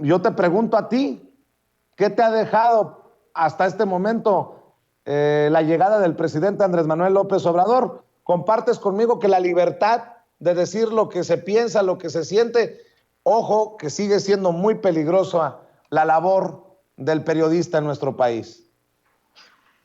yo te pregunto a ti, ¿qué te ha dejado hasta este momento la llegada del presidente Andrés Manuel López Obrador? ¿Compartes conmigo que la libertad de decir lo que se piensa, lo que se siente, ojo, que sigue siendo muy peligrosa la labor del periodista en nuestro país?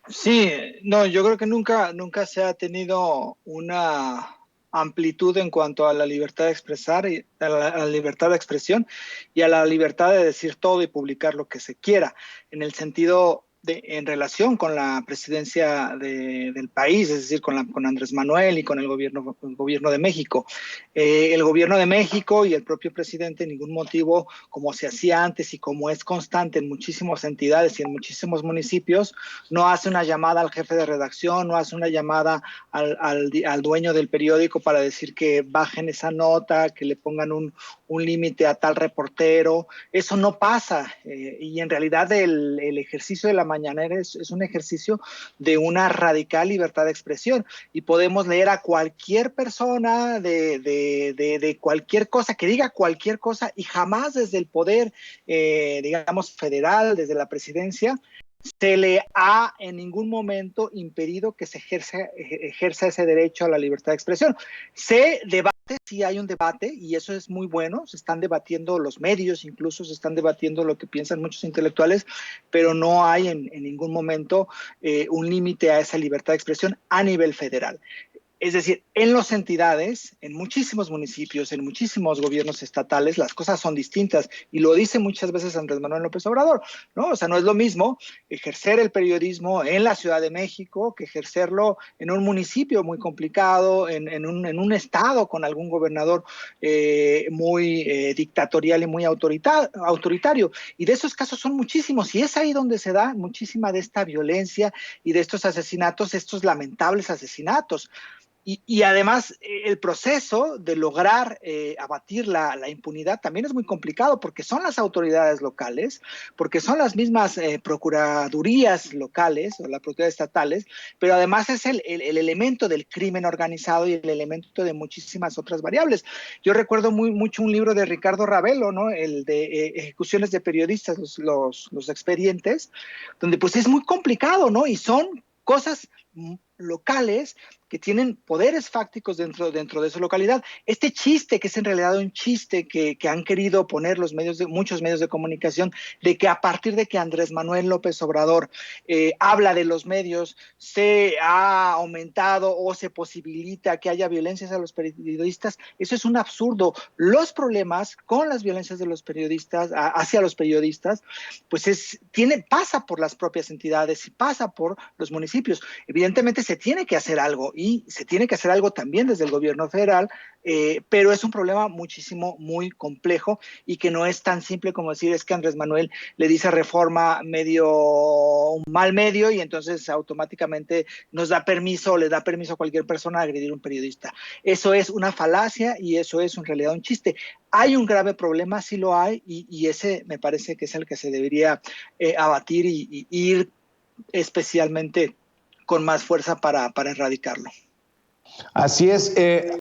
Sí, no, yo creo que nunca se ha tenido una amplitud en cuanto a la libertad de expresar y a la libertad de expresión y a la libertad de decir todo y publicar lo que se quiera, en el sentido en relación con la presidencia del país, es decir, con Andrés Manuel y con el gobierno de México. El gobierno de México y el propio presidente, en ningún motivo, como se hacía antes y como es constante en muchísimas entidades y en muchísimos municipios, no hace una llamada al jefe de redacción, no hace una llamada al dueño del periódico para decir que bajen esa nota, que le pongan un límite a tal reportero. Eso no pasa. Y en realidad el ejercicio de la mañanera es un ejercicio de una radical libertad de expresión. Y podemos leer a cualquier persona de cualquier cosa, que diga cualquier cosa, y jamás desde el poder, digamos, federal, desde la presidencia, se le ha en ningún momento impedido que se ejerza ese derecho a la libertad de expresión. Se debate, sí hay un debate, y eso es muy bueno, se están debatiendo los medios, incluso se están debatiendo lo que piensan muchos intelectuales, pero no hay en ningún momento un límite a esa libertad de expresión a nivel federal. Es decir, en las entidades, en muchísimos municipios, en muchísimos gobiernos estatales, las cosas son distintas. Y lo dice muchas veces Andrés Manuel López Obrador, ¿no? O sea, no es lo mismo ejercer el periodismo en la Ciudad de México que ejercerlo en un municipio muy complicado, en un estado con algún gobernador muy dictatorial y muy autoritario. Y de esos casos son muchísimos. Y es ahí donde se da muchísima de esta violencia y de estos asesinatos, estos lamentables asesinatos. Y además el proceso de lograr abatir la impunidad también es muy complicado porque son las autoridades locales, porque son las mismas procuradurías locales o las procuradurías estatales, pero además es el elemento del crimen organizado y el elemento de muchísimas otras variables. Yo recuerdo mucho un libro de Ricardo Ravelo, ¿no? El de ejecuciones de periodistas, los expedientes, donde pues es muy complicado, ¿no? Y son cosas locales que tienen poderes fácticos dentro de esa localidad. Este chiste, que es en realidad un chiste que han querido poner muchos medios de comunicación, de que a partir de que Andrés Manuel López Obrador habla de los medios, se ha aumentado o se posibilita que haya violencias a los periodistas, eso es un absurdo. Los problemas con las violencias de los periodistas, hacia los periodistas, pues pasa por las propias entidades y pasa por los municipios. Evidentemente se tiene que hacer algo y se tiene que hacer algo también desde el gobierno federal, pero es un problema muy complejo y que no es tan simple como decir es que Andrés Manuel le dice reforma un mal medio y entonces automáticamente le da permiso a cualquier persona a agredir a un periodista. Eso es una falacia y eso es en realidad un chiste. Hay un grave problema, sí lo hay, y ese me parece que es el que se debería abatir y ir especialmente con más fuerza para erradicarlo. Así es.